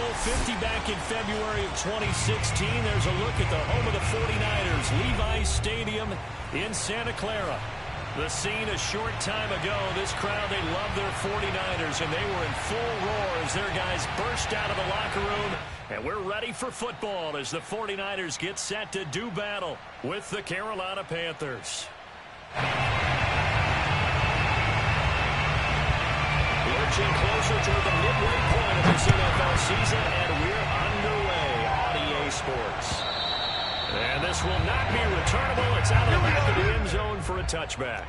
Bowl 50 back in February of 2016. There's a look at the home of the 49ers, Levi's Stadium in Santa Clara. The scene a short time ago, this crowd, they love their 49ers, and they were in full roar as their guys burst out of the locker room. And we're ready for football as the 49ers get set to do battle with the Carolina Panthers. Lurching closer toward the midway point of this NFL season, and we're underway on EA Sports. And this will not be returnable. It's out of the back of the end zone for a touchback.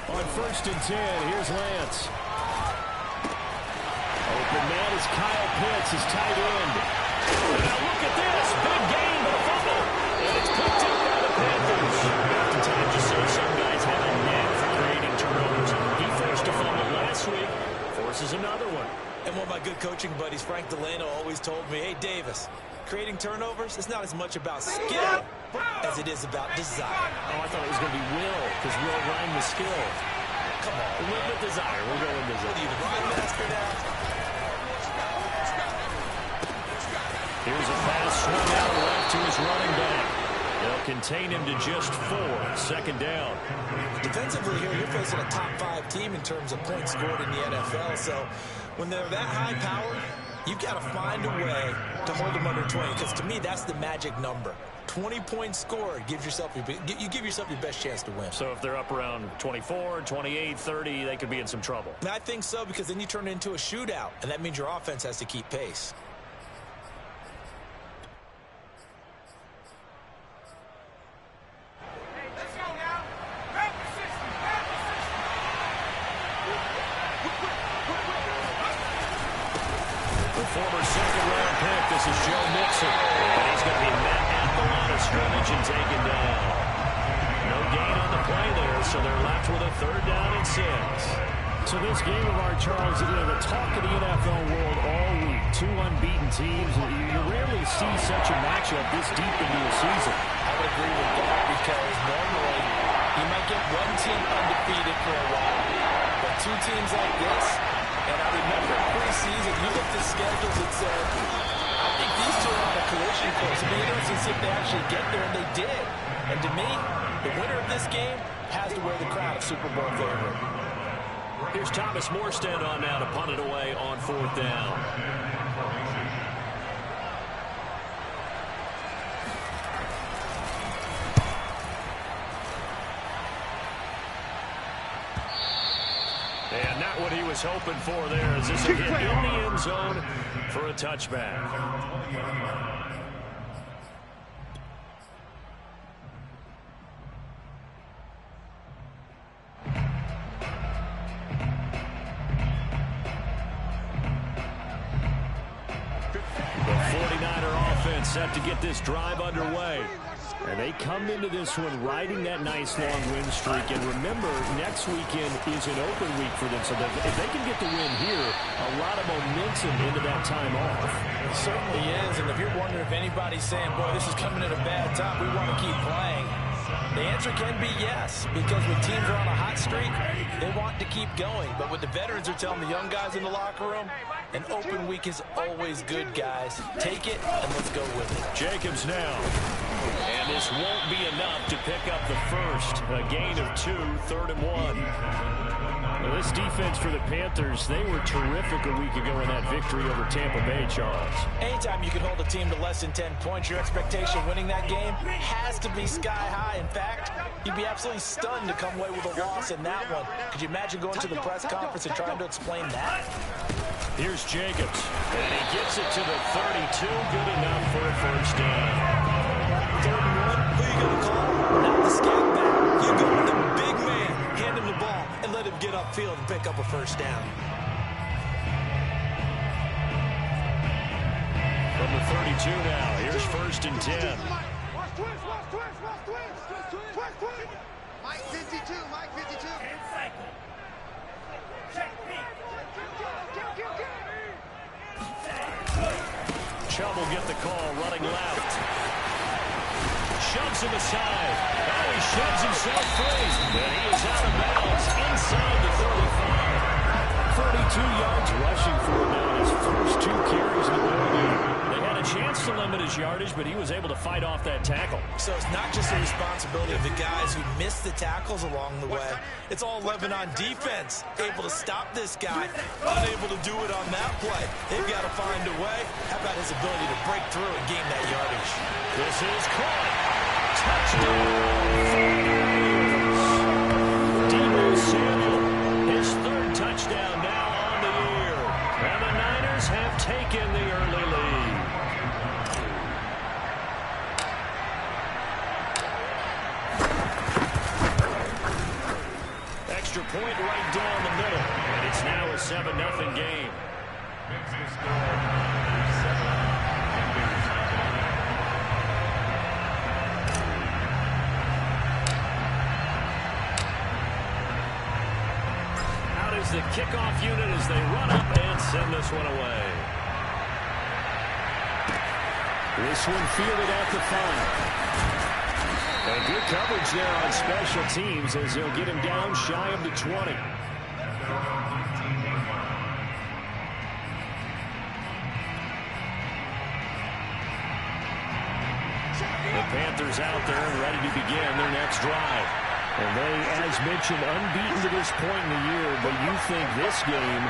On 1st and 10, here's Lance. Open man is Kyle Pitts, his tight end. Now look at this. Big gain, but a fumble. And it's picked up by the Panthers. Oftentimes you see some guys have a knack for creating turnovers. He forced a fumble last week, forces another one. And one of my good coaching buddies, Frank Delano, always told me, hey, Davis, creating turnovers, it's not as much about skill as it is about desire. Oh, I thought it was going to be will, because will rhyme with skill. Come on. We'll with desire. We'll go with desire. What are you, the rhyme master now? Here's a pass swung out left to his running back. They'll contain him to just 4. 2nd down. Defensively here, you're facing a top 5 team in terms of points scored in the NFL. So when they're that high powered, you've got to find a way to hold them under 20. Because to me, that's the magic number. 20 points scored gives yourself you give yourself your best chance to win. So if they're up around 24, 28, 30, they could be in some trouble. And I think so, because then you turn it into a shootout, and that means your offense has to keep pace. The former 2nd-round pick, this is Joe Mixon. And he's going to be met at the line of scrimmage and taken down. No gain on the play there, so they're left with a 3rd down and 6. So this game of our, Charles, the talk of the NFL world all week. 2 unbeaten teams. You rarely see such a matchup this deep into a season. I would agree with that, because normally you might get one team undefeated for a while, but 2 teams like this. And I remember preseason, you looked at schedules and said, I think these 2 are on a collision course. It'd be interesting to see if they actually get there, and they did. And to me, the winner of this game has to wear the crown of Super Bowl favorite. Here's Thomas Morstead on now to punt it away on 4th down. And not what he was hoping for there, as this will hit in the end zone for a touchback. The 49er offense set to get this drive underway. And they come into this one riding that nice long win streak. And remember, next weekend is an open week for them. So that if they can get the win here, a lot of momentum into that time off. It certainly is. And if you're wondering if anybody's saying, boy, this is coming at a bad time, we want to keep playing, the answer can be yes. Because when teams are on a hot streak, they want to keep going. But what the veterans are telling the young guys in the locker room, an open week is always good, guys. Take it, and let's go with it. Jacobs now. And this won't be enough to pick up the first. A gain of 2, 3rd and 1. Now this defense for the Panthers, they were terrific a week ago in that victory over Tampa Bay, Charles. Anytime you can hold a team to less than 10 points, your expectation of winning that game has to be sky high. In fact, you'd be absolutely stunned to come away with a loss in that one. Could you imagine going to the press conference and trying to explain that? Here's Jacobs, and he gets it to the 32. Good enough for a 1st down. 3rd and 1, who you going to call? Not the scat back. You go with the big man, hand him the ball, and let him get upfield and pick up a 1st down. From the 32 now, here's 1st and 10. Mike 52, Mike 52. Chubb will get the call, running left. Shoves him aside. Oh, he shoves himself free. And he is out of bounds inside the 35. 42 yards rushing for him now in his first 2 carries of the ball game. They had a chance to limit his yardage, but he was able to fight off that tackle. So it's not just the responsibility of the guys who missed the tackles along the way. It's all 11 on defense, able to stop this guy, unable to do it on that play. They've got to find a way. How about his ability to break through and gain that yardage? This is caught. Touchdown. Deebo Samuel, his 3rd touchdown now on the year. And the Niners have taken the early lead. Extra point right down the middle. And it's now a 7-0 game. Out is the kickoff unit as they run up and send this one away. This one fielded at the 5. And good coverage there on special teams as they'll get him down shy of the 20. The Panthers out there and ready to begin their next drive. And they, as mentioned, unbeaten to this point in the year, but you think this game,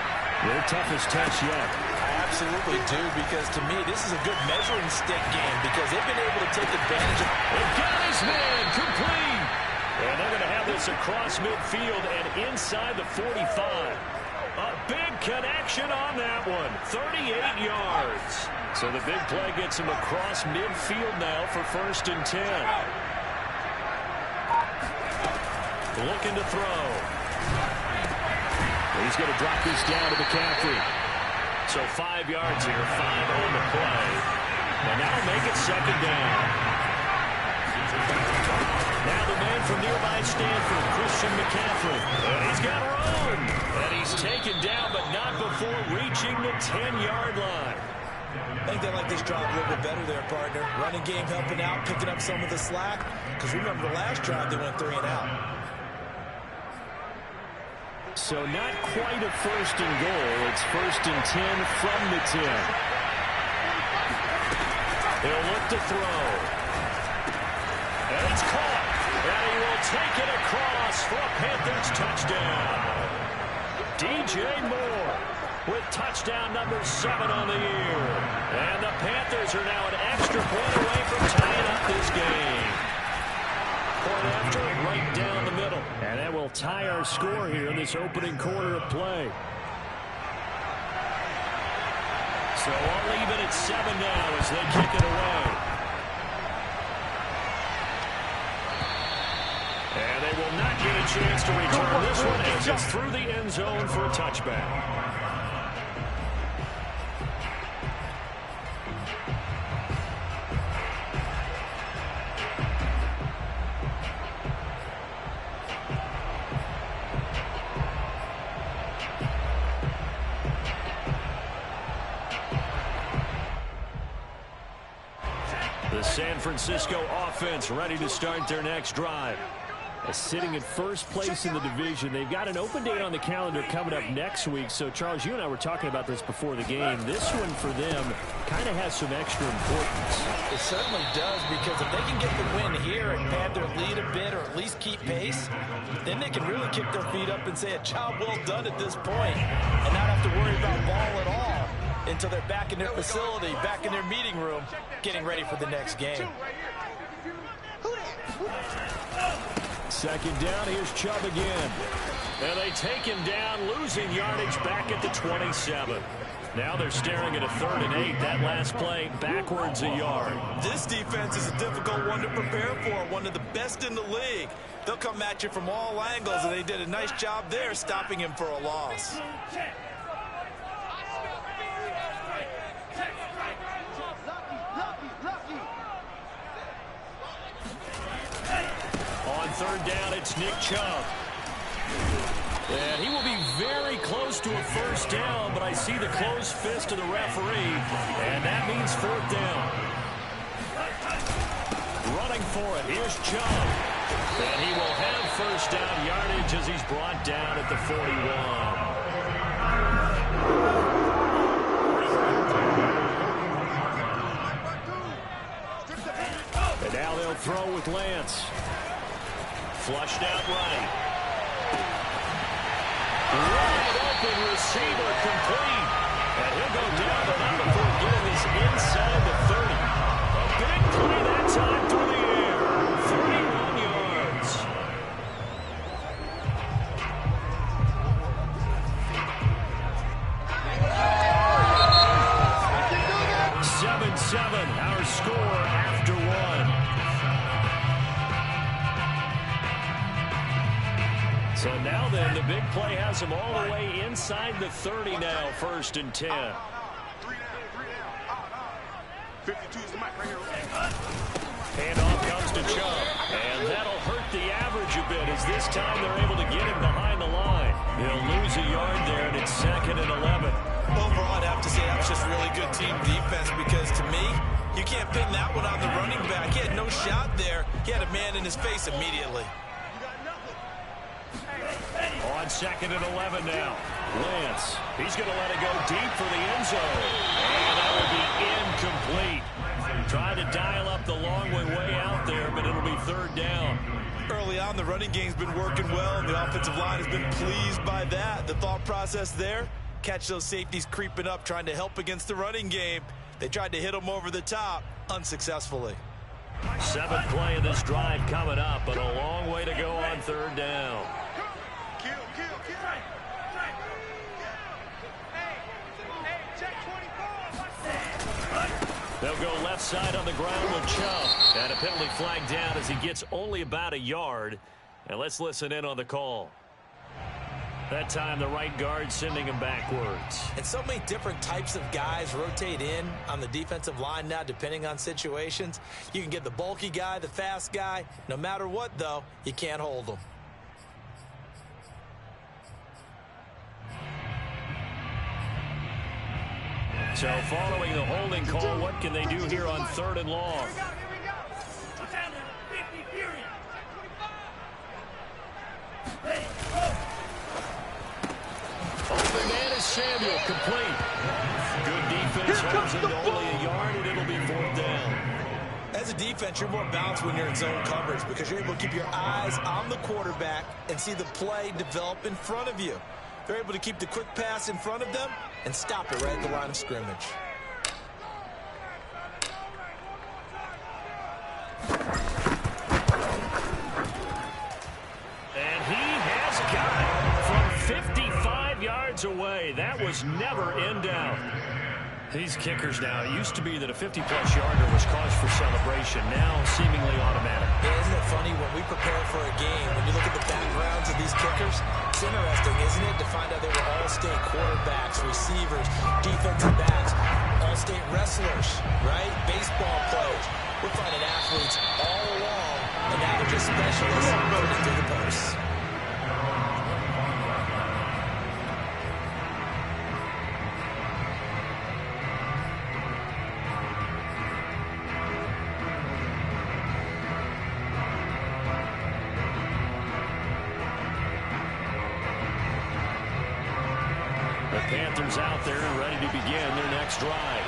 their toughest test yet. I absolutely do, because to me, this is a good measuring stick game because they've been able to take advantage of. They've got his man complete. And they're going to have this across midfield and inside the 45. A big connection on that one. 38 yards. So the big play gets him across midfield now for 1st and 10. Looking to throw. He's going to drop this down to McCaffrey. So 5 yards here, 5 on the play. And that'll make it 2nd down. Now the man from nearby Stanford, Christian McCaffrey. And he's got room. And he's taken down, but not before reaching the 10-yard line. I think they like this drive a little bit better there, partner. Running game helping out, picking up some of the slack. Because remember the last drive, they went 3 and out. So not quite a 1st and goal. It's 1st and 10 from the 10. He'll look to throw. And it's caught. And he will take it across for a Panthers touchdown. DJ Moore with touchdown number 7 on the year. And the Panthers are now an extra point away from tying up this game. Point after, right down the middle. And that will tie our score here in this opening quarter of play. So I'll leave it at 7 now as they kick it away. And they will not get a chance to return this one as it's through the end zone for a touchback. The San Francisco offense ready to start their next drive. Sitting in first place in the division. They've got an open date on the calendar coming up next week. So, Charles, you and I were talking about this before the game. This one for them kind of has some extra importance. It certainly does, because if they can get the win here and pad their lead a bit or at least keep pace, then they can really kick their feet up and say a job well done at this point and not have to worry about ball at all until they're back in their facility, back in their meeting room, getting ready for the next game. 2nd down, here's Chubb again. And they take him down, losing yardage back at the 27. Now they're staring at a 3rd and 8. That last play, backwards a yard. This defense is a difficult one to prepare for, one of the best in the league. They'll come at you from all angles, and they did a nice job there stopping him for a loss. third down, it's Nick Chubb. And he will be very close to a first down, but I see the closed fist of the referee, and that means fourth down. Running for it, here's Chubb. And he will have first down yardage as he's brought down at the 41. And now they'll throw with Lance. Flushed out right. Wide open receiver complete. And he'll go down the line before getting this inside the 30. A big play that time through the air. 31 yards. 7-7, our score after one. So now then, the big play has him all the way inside the 30 now, 1st and 10. 52 is the mic right here. Handoff comes to Chubb, and that'll hurt the average a bit as this time they're able to get him behind the line. He'll lose a yard there, and it's 2nd and 11. Overall, I'd have to say that was just really good team defense because to me, you can't pin that one on the running back. He had no shot there. He had a man in his face immediately. On 2nd and 11 now. Lance, he's going to let it go deep for the end zone. And that will be incomplete. Trying to dial up the long way out there, but it'll be 3rd down. Early on, the running game's been working well, and the offensive line has been pleased by that. The thought process there, catch those safeties creeping up, trying to help against the running game. They tried to hit them over the top, unsuccessfully. 7th play of this drive coming up, but a long way to go on 3rd down. They'll go left side on the ground with Chubb. And a penalty flag down as he gets only about a yard. And let's listen in on the call. That time the right guard sending him backwards. And so many different types of guys rotate in on the defensive line now depending on situations. You can get the bulky guy, the fast guy. No matter what, though, you can't hold them. So following the holding call, what can they do here on 3rd and long? Open man is Samuel, complete. Good defense, holds it to only a yard, and it'll be 4th down. As a defense, you're more balanced when you're in zone coverage because you're able to keep your eyes on the quarterback and see the play develop in front of you. They're able to keep the quick pass in front of them and stop it right at the line of scrimmage. And he has got it from 55 yards away. That was never in doubt. These kickers now, it used to be that a 50-plus yarder was cause for celebration. Now seemingly automatic. Yeah, isn't it funny when we prepare for a game, when you look at the backgrounds of these kickers, it's interesting, isn't it, to find out they were all-state quarterbacks, receivers, defensive backs, all-state wrestlers, right? Baseball players. We're finding athletes all along, and now they're just specialists putting it through the posts. Panthers out there and ready to begin their next drive.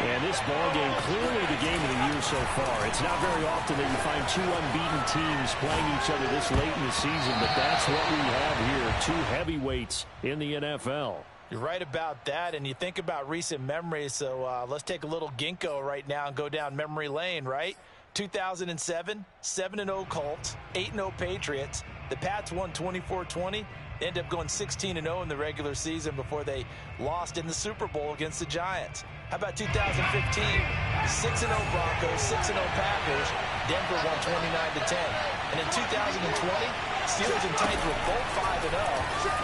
And this ball game, clearly the game of the year so far. It's not very often that you find two unbeaten teams playing each other this late in the season, but that's what we have here, two heavyweights in the NFL. You're right about that, and you think about recent memories, so let's take a little ginkgo right now and go down memory lane, right? 2007, 7-0 Colts, 8-0 Patriots. The Pats won 24-20. They ended up going 16-0 in the regular season before they lost in the Super Bowl against the Giants. How about 2015? 6-0 Broncos, 6-0 Packers. Denver won 29-10. And in 2020, Steelers and Titans were both 5-0.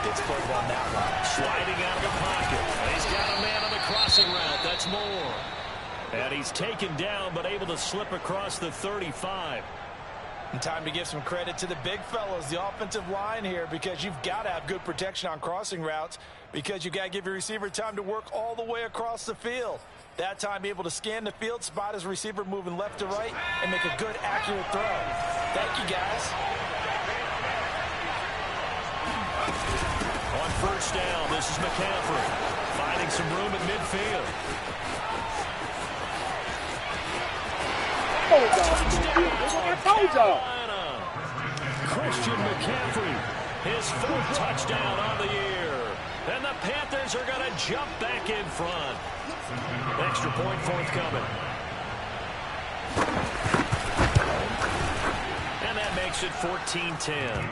Pittsburgh won that one. Sliding out of the pocket. He's got a man on the crossing route. That's Moore. And he's taken down but able to slip across the 35. And time to give some credit to the big fellows, the offensive line here, because you've got to have good protection on crossing routes because you've got to give your receiver time to work all the way across the field. That time, able to scan the field, spot his receiver moving left to right, and make a good, accurate throw. Thank you, guys. On first down, this is McCaffrey finding some room at midfield. Christian McCaffrey, his 4th touchdown on the year. And the Panthers are going to jump back in front. Extra point forthcoming. And that makes it 14-10.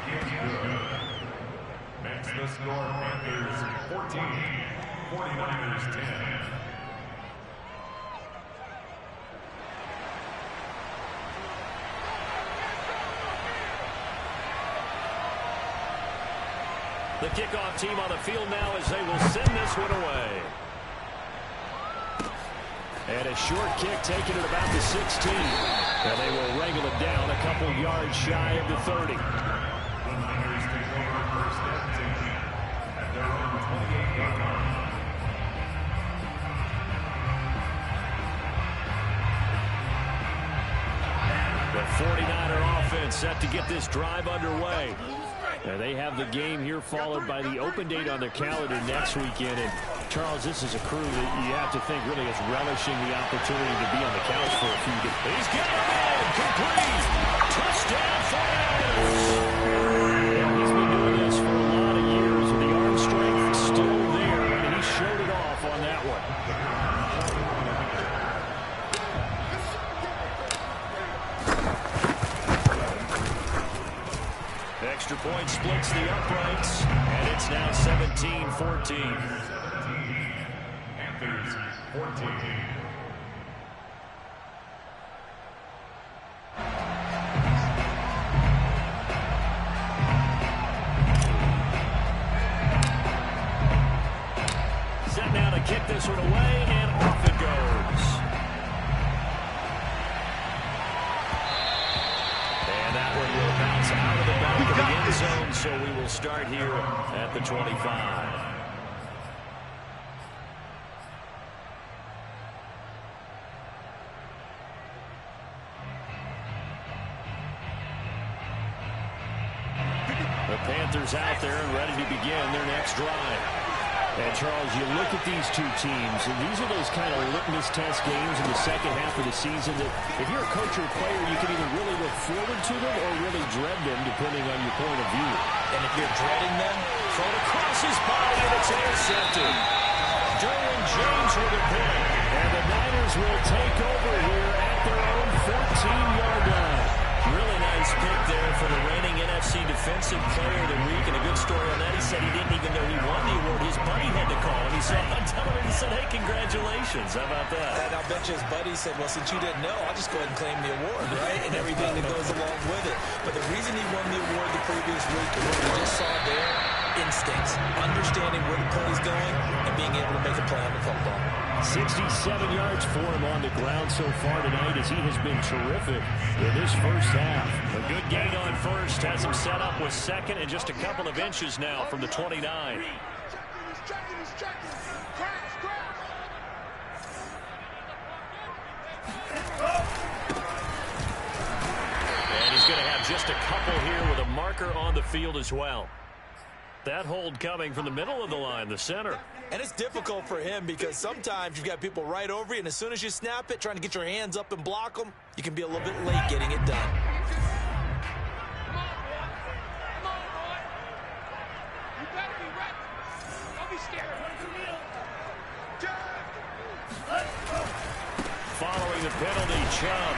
Makes the score Panthers 14, 49ers 10. The kickoff team on the field now as they will send this one away. And a short kick taken at about the 16. And they will wrangle it down a couple yards shy of the 30. The Niners take over first and 10 at their own 28-yard line. The 49er offense set to get this drive underway. Now they have the game here followed by the open date on their calendar next weekend. And Charles, this is a crew that you have to think really is relishing the opportunity to be on the couch for a few days. He's got it in, complete, touchdown 49ers. And he's been doing this for a lot of years, and the arm strength is still there, and he showed it off on that one. Extra point splits the uprights, and it's now 17-14. Panthers 14. Set now to kick this one away, and off it goes. And that one will bounce out of the back of the end zone, so we will start here at the 25. The Panthers out there and ready to begin their next drive. And Charles, you look at these two teams, and these are those kind of litmus test games in the second half of the season that if you're a coach or a player, you can either really look forward to them or really dread them, depending on your point of view. And if you're dreading them, thrown across his body, and it's intercepted. Derwin James with a pick, and the Niners will take over here at their own 14-yard line. Really nice pick there for the reigning NFC Defensive Player of the Week, and a good story on that. He said he didn't even know he won the award. His buddy had to call him. He saw it on television and said, hey, congratulations. How about that? And I'll bet you his buddy said, well, since you didn't know, I'll just go ahead and claim the award, right? And everything that goes along with it. But the reason he won the award the previous week is what we just saw there, instincts, understanding where the play's going, and being able to make a play on the football. 67 yards for him on the ground so far tonight as he has been terrific in this first half. A good gain on first, has him set up with second and just a couple of inches now from the 29. And he's going to have just a couple here with a marker on the field as well. That hold coming from the middle of the line, the center. And it's difficult for him because sometimes you've got people right over you, and as soon as you snap it, trying to get your hands up and block them, you can be a little bit late getting it done. Following the penalty, Chubb.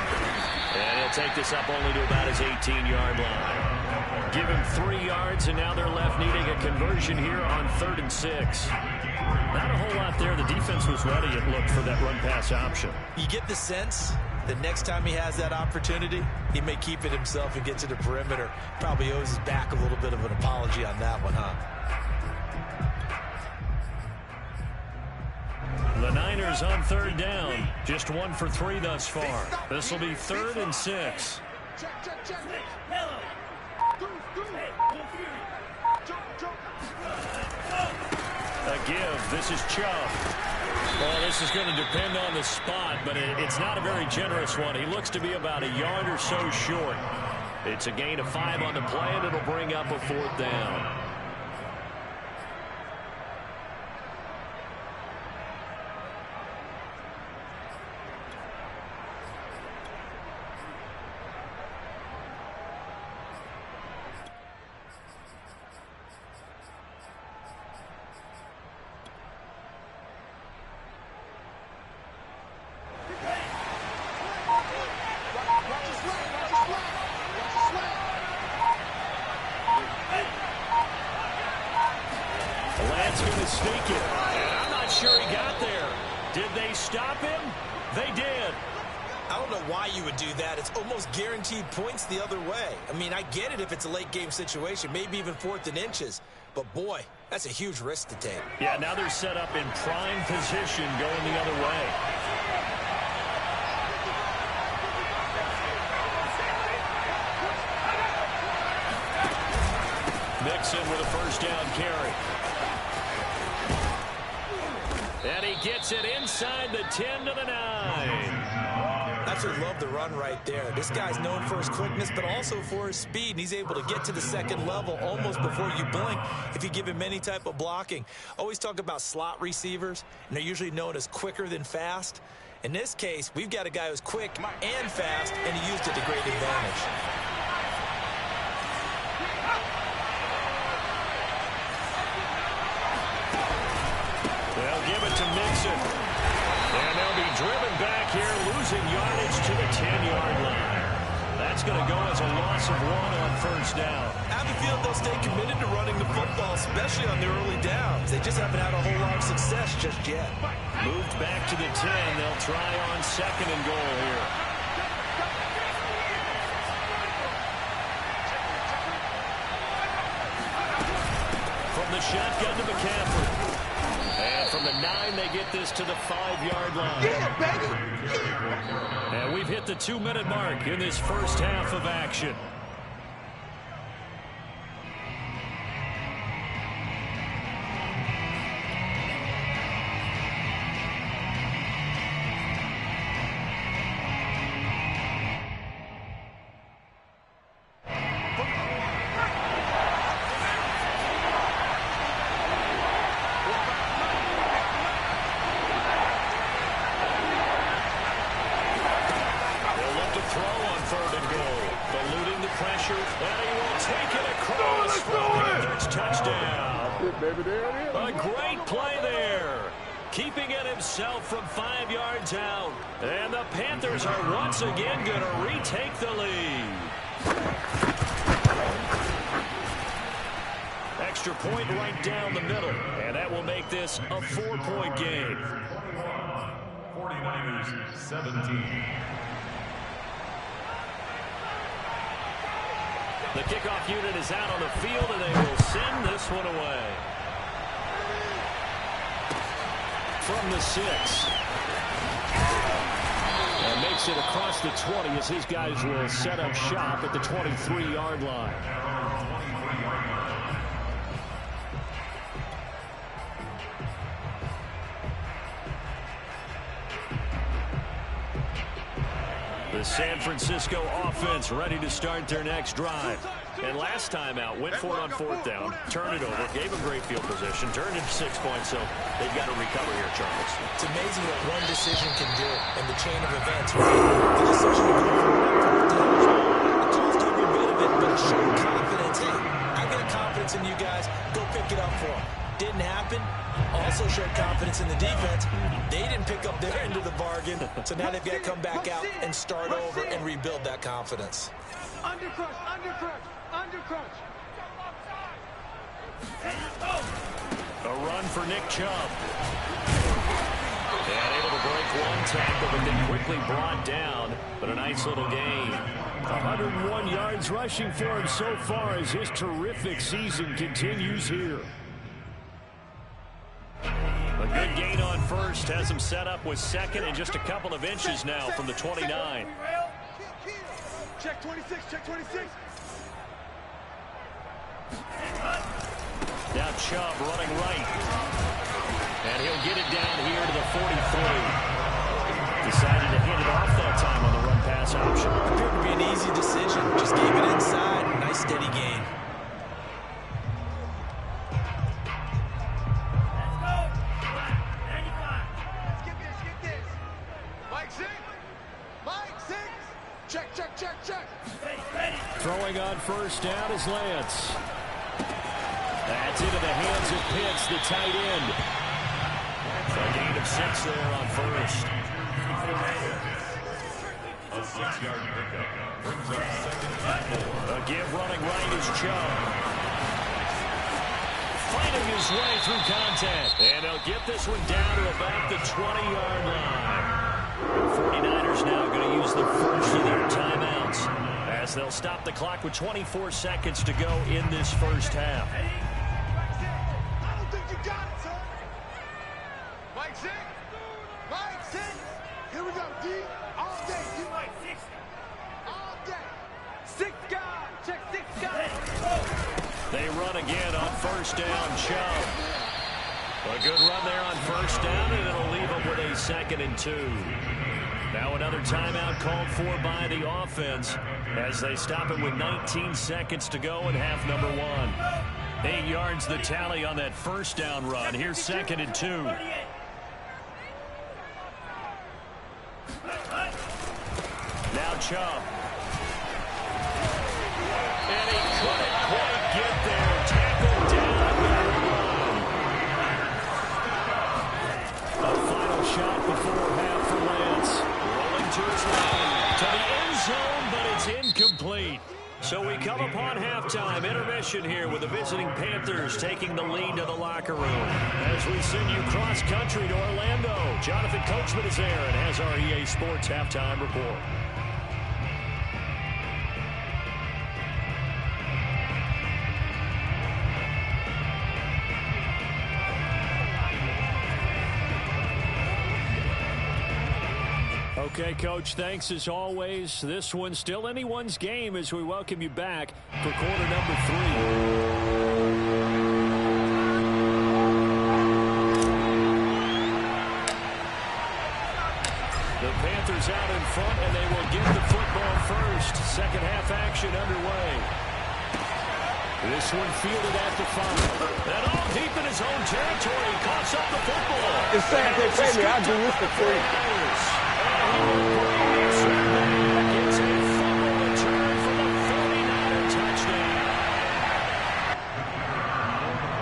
And he'll take this up only to about his 18-yard line. Give him 3 yards, and now they're left needing a conversion here on 3rd and 6. Not a whole lot there. The defense was ready, it looked, for that run-pass option. You get the sense that next time he has that opportunity, he may keep it himself and get to the perimeter. Probably owes his back a little bit of an apology on that one, huh? The Niners on 3rd down. Just 1 for 3 thus far. This will be 3rd and 6. Check. give. This is Chubb. Well, this is going to depend on the spot, but it's not a very generous one. He looks to be about a yard or so short. It's a gain of 5 on the play, and it'll bring up a 4th down. Sneak it. And I'm not sure he got there. Did they stop him? They did. I don't know why you would do that. It's almost guaranteed points the other way. I mean, I get it if it's a late game situation, maybe even 4th and inches. But boy, that's a huge risk to take. Yeah, now they're set up in prime position going the other way. Mixon with a 1st down carry. And he gets it inside the 10 to the 9. Absolutely love the run right there. This guy's known for his quickness, but also for his speed. And he's able to get to the 2nd level almost before you blink if you give him any type of blocking. Always talk about slot receivers, and they're usually known as quicker than fast. In this case, we've got a guy who's quick and fast, and he used it to great advantage. They'll give it to Mixon. And they'll be driven back here, losing yardage to the 10-yard line. That's going to go as a loss of 1 on 1st down. I have a feeling they'll stay committed to running the football, especially on their early downs. They just haven't had a whole lot of success just yet. Moved back to the 10. They'll try on 2nd and goal here. From the shotgun to McCaffrey. And from the 9, they get this to the 5-yard line. Yeah, baby. And we've hit the 2-minute mark in this first half of action. A great play there. Keeping it himself from 5 yards out. And the Panthers are once again going to retake the lead. Extra point right down the middle. And that will make this a 4-point game. 49ers 17. The kickoff unit is out on the field, and they will send this one away. From the 6. And makes it across the 20 as his guys will set up shop at the 23-yard line. The San Francisco offense ready to start their next drive. And last time out, went for it on 4th down, turned it over, gave them great field position, turned it 6 points, so they've got to recover here, Charles. It's amazing what one decision can do in the chain of events, right? The decision to go for the Colts gave you a bit of it, but it showed confidence. Hey, I've got confidence in you guys. Go pick it up for them. Didn't happen. Also showed confidence in the defense. They didn't pick up their end of the bargain, so now they've got to come back out and start over and rebuild that confidence. Undercrush, undercrush, undercrush. A run for Nick Chubb. And able to break one tackle, but then quickly brought down. But a nice little gain. 101 yards rushing for him so far as his terrific season continues here. A good gain on 1st has him set up with 2nd and just a couple of inches now from the 29. Check 26, check 26. Now Chubb running right. And he'll get it down here to the 43. Decided to hand it off that time on the run-pass option. Appeared to be an easy decision. Just gave it inside. Nice steady gain. Throwing on first down is Lance. That's into the hands of Pitts, the tight end. A gain of 6 there on first. A 6-yard pickup brings up second and 4. A give running right is Chubb. Fighting his way through contact. And they'll get this one down to about the 20-yard line. The 49ers now going to use the first of their timeouts as they'll stop the clock with 24 seconds to go in this first half. I don't think you got it, son. Mike 6. Mike 6. Here we go, D. All day. D. Mike 6. All day. 6 guys. Check 6 guys. They run again on first down. Chubb. A good run there on first down, and it'll leave them with a 2nd and 2. Now another timeout called for by the offense as they stop it with 19 seconds to go in half number 1. 8 yards the tally on that first down run. Here's 2nd and 2. Now Chubb. And he couldn't quite get there. Tackled down at the line. A final shot before half for Lance. Rolling to his right. To the end zone, but it's incomplete. So we come upon halftime intermission here with the visiting Panthers taking the lead to the locker room. As we send you cross-country to Orlando, Jonathan Coachman is there and has our EA Sports halftime report. Okay, Coach, thanks as always. This one's still anyone's game as we welcome you back for quarter number 3. The Panthers out in front, and they will get the football first. Second half action underway. This one fielded at the 5. And all deep in his own territory. Coughs up the football. It's sad they pay me. I do this for free. Gets a fumble return for the 49er touchdown.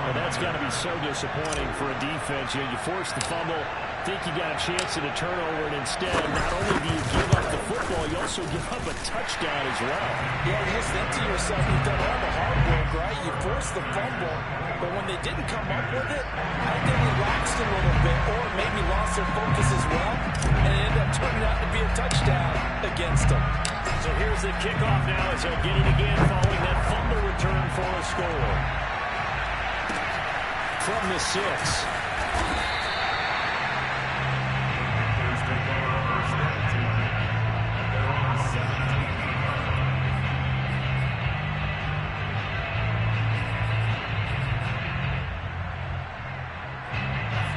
And that's got to be so disappointing for a defense. You force the fumble, think you got a chance at a turnover, and instead, not only do you give up the football, you also give up a touchdown as well. Yeah, you just think to yourself, you've done all the hard work, right? You forced the fumble, but when they didn't come up with it, I think they relaxed a little bit, or maybe lost their focus as well, and it ended up turning out to be a touchdown against them. So here's the kickoff now as they'll get it again following that fumble return for a score. From the 6.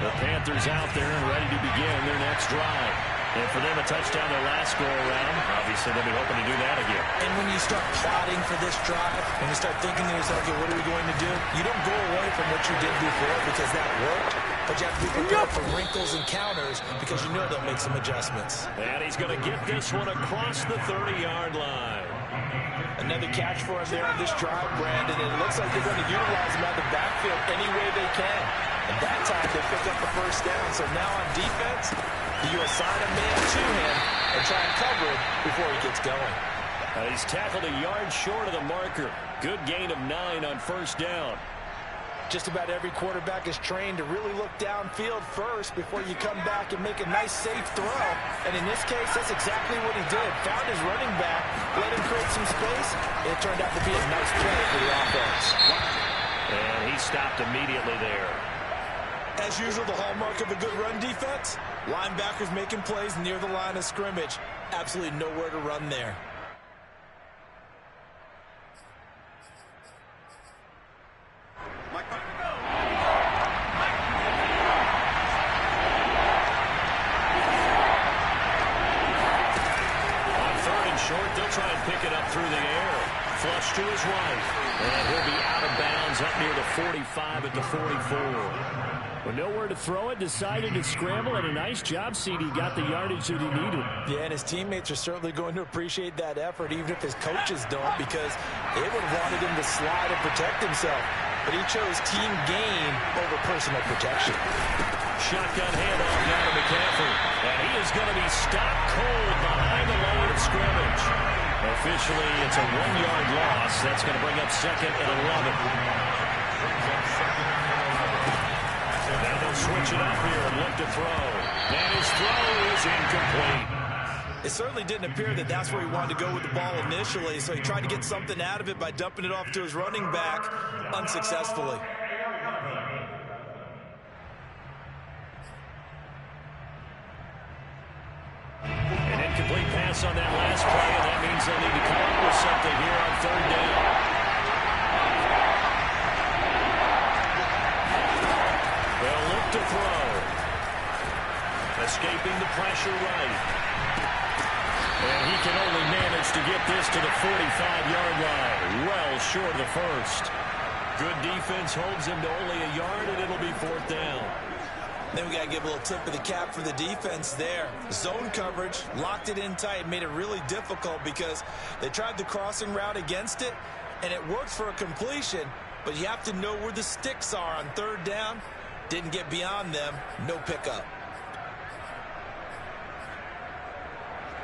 The Panthers out there and ready to begin their next drive. And for them, a touchdown their last go-around. Obviously, they'll be hoping to do that again. And when you start plotting for this drive, when you start thinking to yourself, okay, what are we going to do? You don't go away from what you did before because that worked. But you have to be prepared for wrinkles and counters because you know they'll make some adjustments. And he's going to get this one across the 30-yard line. Another catch for him there on this drive, Brandon. And it looks like they're going to utilize him out of the backfield any way they can. And that time they picked up the first down. So now on defense, you assign a man to him and try and cover it before he gets going. He's tackled a yard short of the marker. Good gain of 9 on first down. Just about every quarterback is trained to really look downfield first before you come back and make a nice, safe throw. And in this case, that's exactly what he did. Found his running back, let him create some space, and it turned out to be a nice play for the offense. And he stopped immediately there. As usual, the hallmark of a good run defense, linebackers making plays near the line of scrimmage. Absolutely nowhere to run there. Mike, go. rush to his right. And he'll be out of bounds up near the 45 at the 44. With nowhere to throw it, decided to scramble, and a nice job, CD. Got the yardage that he needed. Yeah, and his teammates are certainly going to appreciate that effort, even if his coaches don't, because they would have wanted him to slide and protect himself. But he chose team gain over personal protection. Shotgun handoff now to McCaffrey. And he is going to be stopped cold behind the line of scrimmage. Officially, it's a 1-yard loss. That's going to bring up 2nd and 11. Now they'll switch it up here and look to throw. And his throw is incomplete. It certainly didn't appear that that's where he wanted to go with the ball initially, so he tried to get something out of it by dumping it off to his running back unsuccessfully. An incomplete pass on that last play, and that means they'll need to come up with something here on 3rd down. They'll look to throw. Escaping the pressure right. And he can only manage to get this to the 45-yard line. Well short of the first. Good defense holds him to only a yard, and it'll be 4th down. Then we got to give a little tip of the cap for the defense there. Zone coverage, locked it in tight, made it really difficult because they tried the crossing route against it, and it worked for a completion, but you have to know where the sticks are on 3rd down. Didn't get beyond them, no pickup.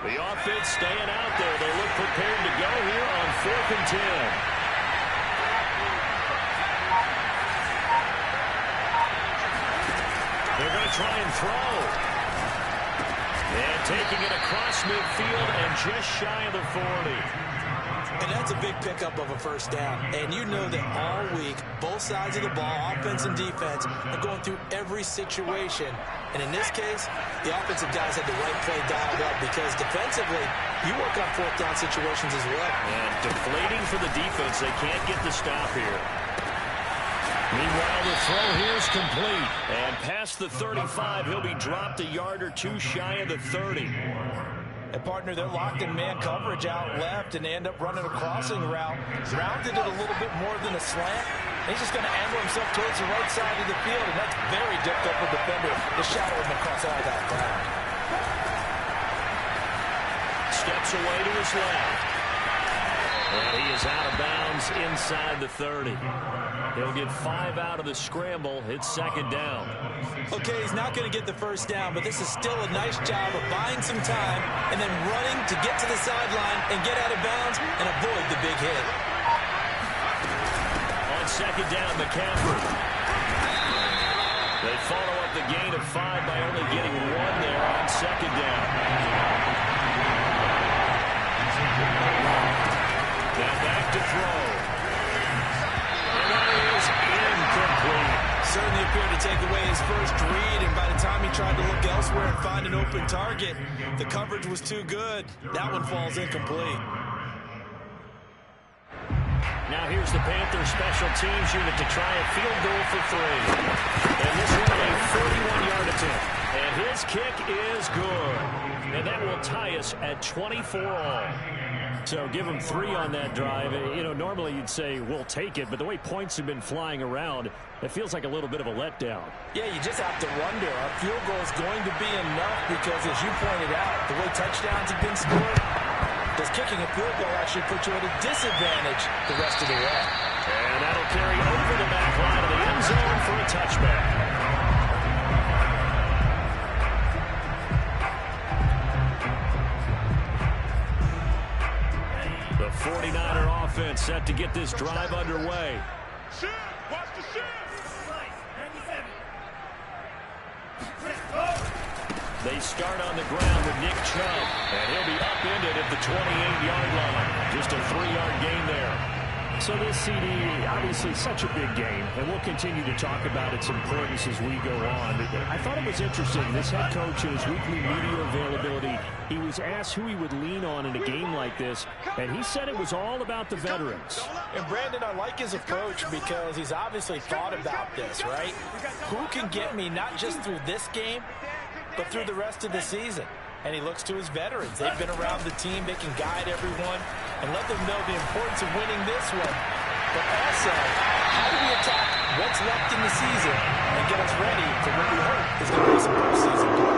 The offense staying out there. They look prepared to go here on 4th and 10. They're going to try and throw. And taking it across midfield and just shy of the 40. And that's a big pickup of a 1st down. And you know that all week, both sides of the ball, offense and defense, are going through every situation. And in this case, the offensive guys had the right play dialed up because defensively, you work on 4th down situations as well. And deflating for the defense. They can't get the stop here. Meanwhile, the throw here is complete. And past the 35, he'll be dropped a yard or two shy of the 30. And, partner, they're locked in man coverage out left, and they end up running a crossing route. Rounded it a little bit more than a slant. He's just going to angle himself towards the right side of the field, and that's very difficult for the defender to shadow him across all that ground. Steps away to his left. And he is out of bounds inside the 30. He'll get 5 out of the scramble. It's 2nd down. Okay, he's not going to get the 1st down, but this is still a nice job of buying some time and then running to get to the sideline and get out of bounds and avoid the big hit. On 2nd down, McCaffrey. They follow up the gain of 5 by only getting 1 there on 2nd down. Now back to throw. And that is incomplete. Certainly appeared to take away his first read, and by the time he tried to look elsewhere and find an open target, the coverage was too good. That one falls incomplete. Now here's the Panthers special teams unit to try a field goal for 3. And this one a 41-yard attempt. And his kick is good. And that will tie us at 24 all. So give them 3 on that drive. You know, normally you'd say we'll take it, but the way points have been flying around, it feels like a little bit of a letdown. Yeah, you just have to wonder, a field goal is going to be enough because, as you pointed out, the way touchdowns have been scored, does kicking a field goal actually put you at a disadvantage the rest of the way? And that'll carry over the back line of the end zone for a touchback. The 49er offense set to get this drive underway. Shift! Watch the shift! They start on the ground with Nick Chubb, and he'll be upended at the 28-yard line. Just a 3-yard gain there. So this CD, obviously such a big game, and we'll continue to talk about its importance as we go on. I thought it was interesting. This head coach, in his weekly media availability, he was asked who he would lean on in a game like this, and he said it was all about the veterans. And Brandon, I like his approach because he's obviously thought about this, right? Who can get me not just through this game, but through the rest of the season? And he looks to his veterans. They've been around the team. They can guide everyone. and let them know the importance of winning this one. But also, how do we attack what's left in the season and get us ready for what we hope is going to be some postseason play?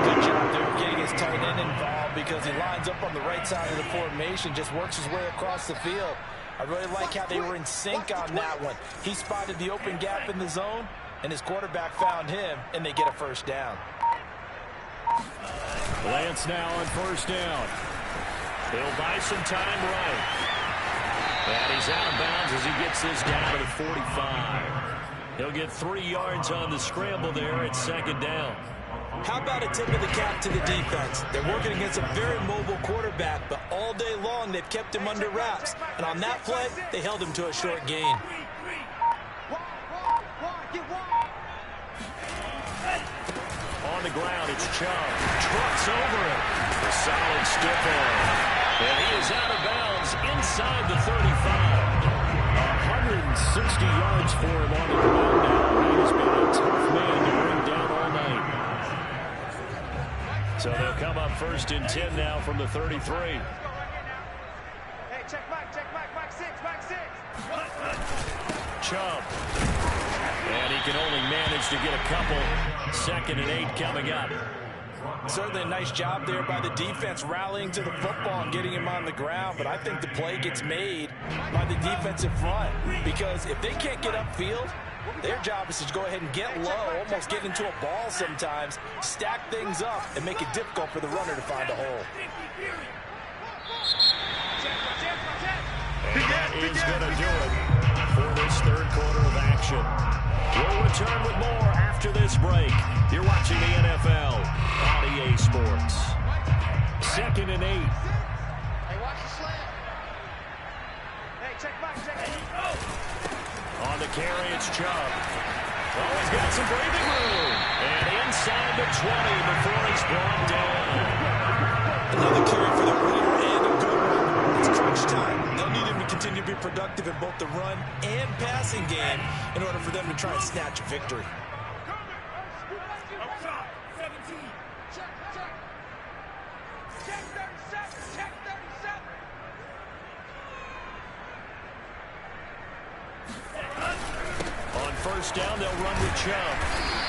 Good job there of getting his tight end involved because he lines up on the right side of the formation, just works his way across the field. I really like how they were in sync on that one. He spotted the open gap in the zone, and his quarterback found him, and they get a first down. Lance now on first down. He'll buy some time right. And he's out of bounds as he gets this down to the 45. He'll get 3 yards on the scramble there at second down. How about a tip of the cap to the defense? They're working against a very mobile quarterback, but all day long they've kept him under wraps. And on that play, they held him to a short gain. On the ground, it's Chubb. Trucks over it. A solid stiff arm. And he is out of bounds inside the 35. 160 yards for him on the ground now. He has been a tough man to bring down all night. So they'll come up first and 10 now from the 33. Hey, check Mike 6, Mike 6. Chubb. And he can only manage to get a couple. 2nd and 8 coming up. Certainly a nice job there by the defense rallying to the football and getting him on the ground, but I think the play gets made by the defensive front because if they can't get upfield, their job is to go ahead and get low, almost get into a ball sometimes, stack things up, and make it difficult for the runner to find a hole. And that is going to do it for this third quarter of action. We'll return with more after this break. You're watching the NFL on EA Sports. 2nd and 8. Hey, watch the slant. Hey, check Mike. On the carry, it's Chubb. Oh, he's got some breathing room. And inside the 20 before he's brought down. Another carry for the leader and a good one. It's crunch time. They'll need him to continue to be productive in both the run and passing game in order for them to try and snatch a victory. Check 37. On first down, they'll run with Chubb.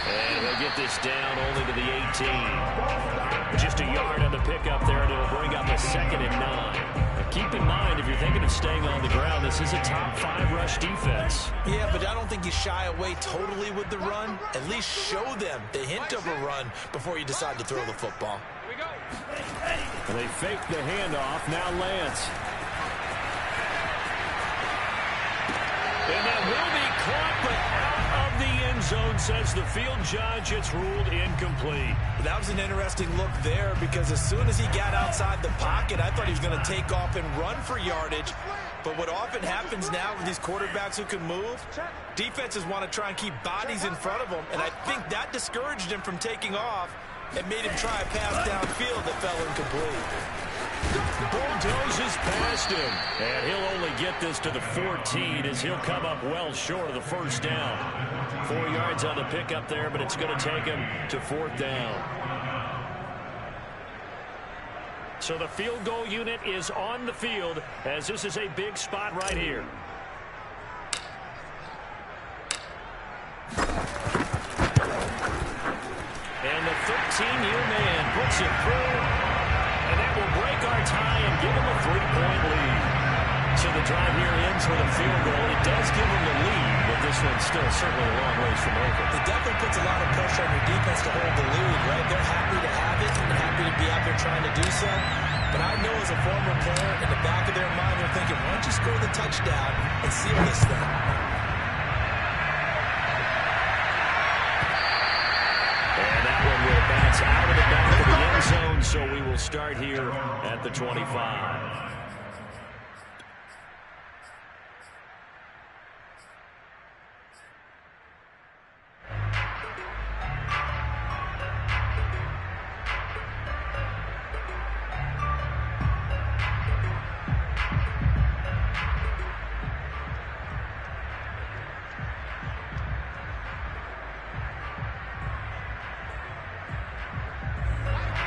And he'll get this down only to the 18. Just a yard on the pickup there, and it'll bring up a 2nd and 9. Now keep in mind, if you're thinking of staying on the ground, this is a top 5 rush defense. Yeah, but I don't think you shy away totally with the run. At least show them the hint of a run before you decide to throw the football. Here we go. And they fake the handoff. Now Lance. And that will be caught, but out of the end zone, says the field judge. It's ruled incomplete. That was an interesting look there because as soon as he got outside the pocket, I thought he was going to take off and run for yardage. But what often happens now with these quarterbacks who can move, defenses want to try and keep bodies in front of them, and I think that discouraged him from taking off and made him try a pass downfield that fell incomplete. Bulldozes past him. And he'll only get this to the 14 as he'll come up well short of the first down. 4 yards on the pickup there, but it's going to take him to 4th down. So the field goal unit is on the field as this is a big spot right here. And the 13-year man puts it through. And that will break our tie and give him a 3-point lead. So the drive here ends with a field goal. It does give him the lead, but this one's still certainly a long ways from over. It definitely puts a lot of pressure on your defense to hold the lead, right? They're happy to have it and happy to be out there trying to do so. But I know as a former player, in the back of their mind, they're thinking, why don't you score the touchdown and seal this thing? And that one will bounce out of the back of the end zone, so we will start here at the 25.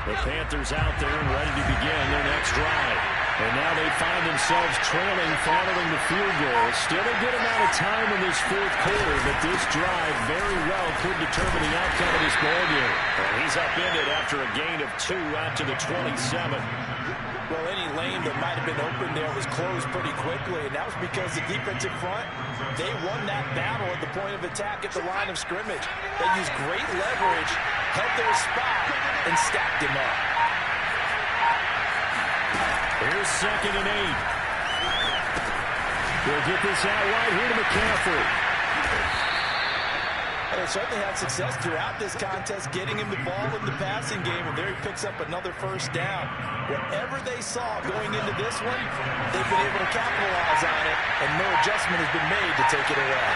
The Panthers out there and ready to begin their next drive. And now they find themselves trailing following the field goal. Still a good amount of time in this fourth quarter, but this drive very well could determine the outcome of this ball game. And he's upended after a gain of 2 out to the 27. Well, any lane that might have been open there was closed pretty quickly, and that was because the defensive front, they won that battle at the point of attack at the line of scrimmage. They used great leverage, held their spot, and stacked him up. Here's 2nd and 8. They'll get this out wide here to McCaffrey. They certainly had success throughout this contest, getting him the ball in the passing game, and there he picks up another first down. Whatever they saw going into this one, they've been able to capitalize on it, and no adjustment has been made to take it away.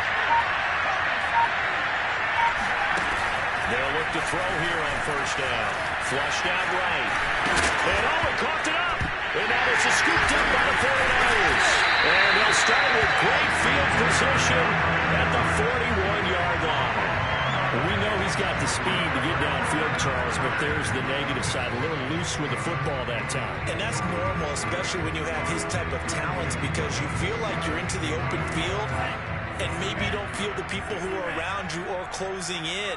They'll look to throw here on first down. Flushed out right. And caught it up. And now it's scooped up by the 49ers. And they'll start with great field position at the 41-yard line. We know he's got the speed to get downfield, Charles, but there's the negative side. A little loose with the football that time. And that's normal, especially when you have his type of talents, because you feel like you're into the open field and maybe you don't feel the people who are around you or closing in.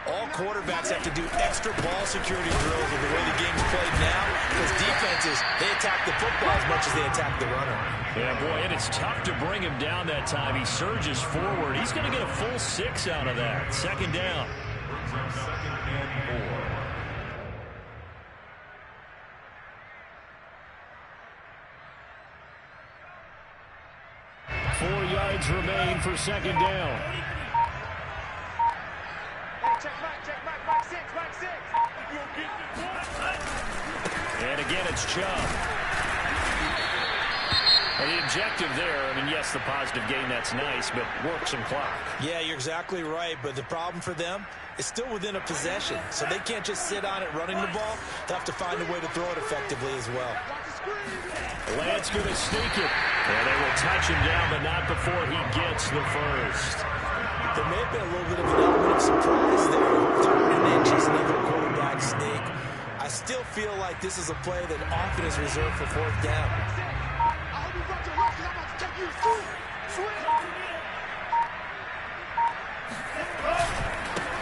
All quarterbacks have to do extra ball security drills with the way the game's played now, because defenses, they attack the football as much as they attack the runner. Yeah, boy, and it's tough to bring him down that time. He surges forward. He's going to get a full 6 out of that. 2nd down. 2nd and 4. 4 yards remain for 2nd down. And again, it's Chubb. And the objective there, I mean, yes, the positive gain, that's nice, but work some clock. Yeah, you're exactly right, but the problem for them is still within a possession, so they can't just sit on it running the ball. They have to find a way to throw it effectively as well. Lance going to sneak it, and they will touch him down, but not before he gets the first. There may have been a little bit of an element of surprise there. 3 inches, another quarterback sneak. I still feel like this is a play that often is reserved for 4th down.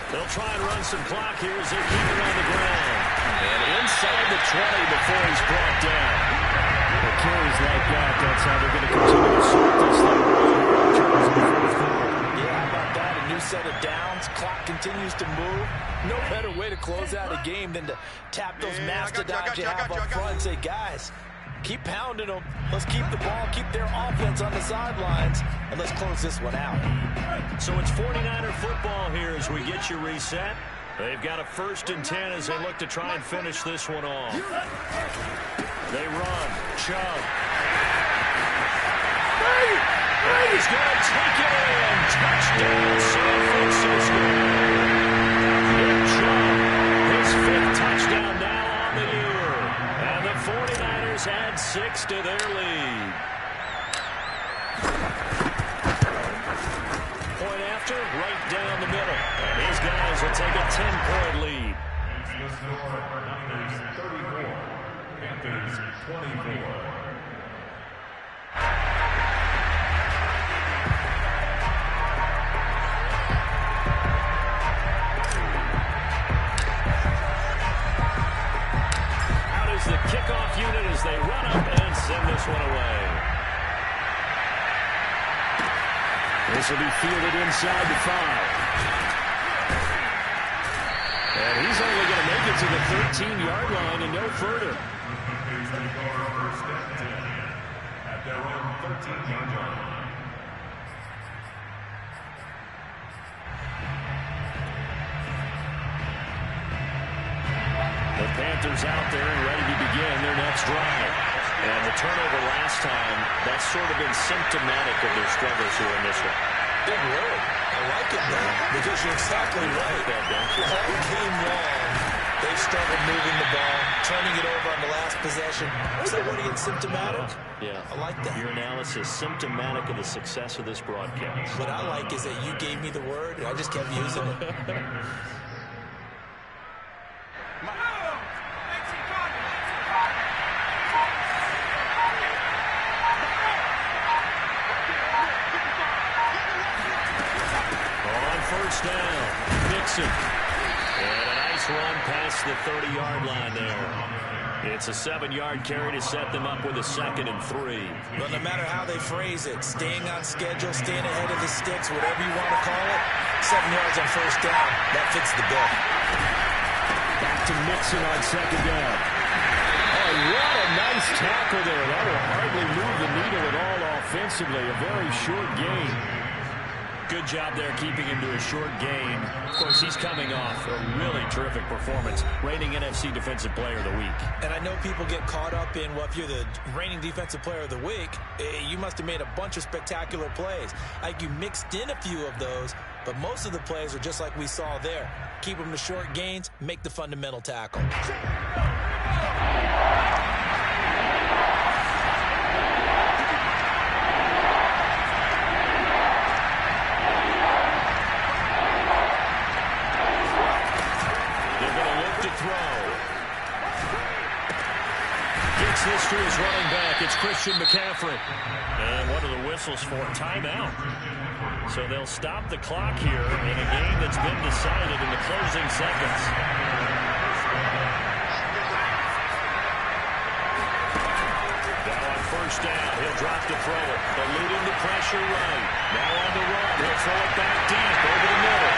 They'll try and run some clock here as they keep it on the ground. And inside the 20 before he's brought down. With carries like that, that's how they're going to continue to sort this thing. Yeah, how about that? A new set of downs. Clock continues to move. No better way to close out a game than to tap those mastodons you have up front and say, guys, keep pounding them. Let's keep the ball, keep their offense on the sidelines, and let's close this one out. So it's 49er football here as we get you reset. They've got a 1st and 10 as they look to try and finish this one off. They run. Chubb. He's going to take it in. Touchdown, San Francisco. Nick Chubb, his 5th touchdown now on the year. And the 49ers add 6 to their lead. Point after, right down the middle. And these guys will take a 10-point lead. The score, Niners 34, Panthers 24. The kickoff unit as they run up and send this one away. This will be fielded inside the 5. And he's only going to make it to the 13-yard line and no further. Panthers take over 1st and 10 at their own 13-yard line. The Panthers out there and ready to begin their next drive. And the turnover last time, that's sort of been symptomatic of their struggles here in this one. Big word. I like it, though, because you're exactly right. All game long, they struggled moving the ball, turning it over on the last possession. Is that what it's symptomatic? Yeah. I like that. Your analysis symptomatic of the success of this broadcast. What I like is that you gave me the word, and I just kept using it. first down. Mixon. And a nice run past the 30-yard line there. It's a 7-yard carry to set them up with a 2nd and 3. But no matter how they phrase it, staying on schedule, staying ahead of the sticks, whatever you want to call it, 7 yards on first down, that fits the bill. Back to Mixon on 2nd down. Oh, what a nice tackle there. That will hardly move the needle at all offensively. A very short gain. Good job there keeping him to a short gain. Of course, he's coming off a really terrific performance, reigning NFC Defensive Player of the Week. And I know people get caught up in, well, if you're the reigning Defensive Player of the Week, you must have made a bunch of spectacular plays. Like you mixed in a few of those, but most of the plays are just like we saw there. Keep them to short gains, make the fundamental tackle. This to his running back. It's Christian McCaffrey. And what are the whistles for? Timeout. So they'll stop the clock here in a game that's been decided in the closing seconds. Now on first down, he'll drop to throw it. Eluding the pressure right. Now on the run. He'll throw it back deep over the middle.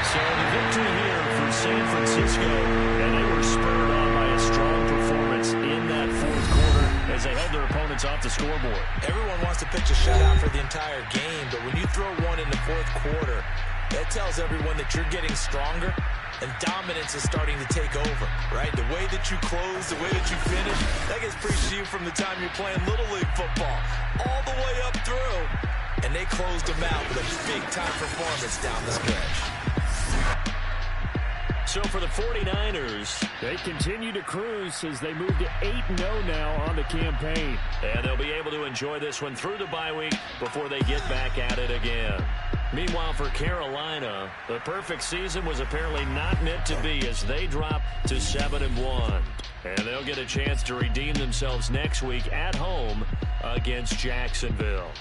So the victory here for San Francisco, and they were spurred on by a strong performance in that fourth quarter as they held their opponents off the scoreboard. Everyone wants to pitch a shutout for the entire game, but when you throw one in the fourth quarter, that tells everyone that you're getting stronger and dominance is starting to take over, right? The way that you close, the way that you finish, that gets preached to you from the time you're playing Little League football all the way up through. And they closed them out with a big-time performance down the stretch. So for the 49ers, they continue to cruise as they move to 8-0 now on the campaign. And they'll be able to enjoy this one through the bye week before they get back at it again. Meanwhile, for Carolina, the perfect season was apparently not meant to be as they drop to 7-1. And they'll get a chance to redeem themselves next week at home against Jacksonville.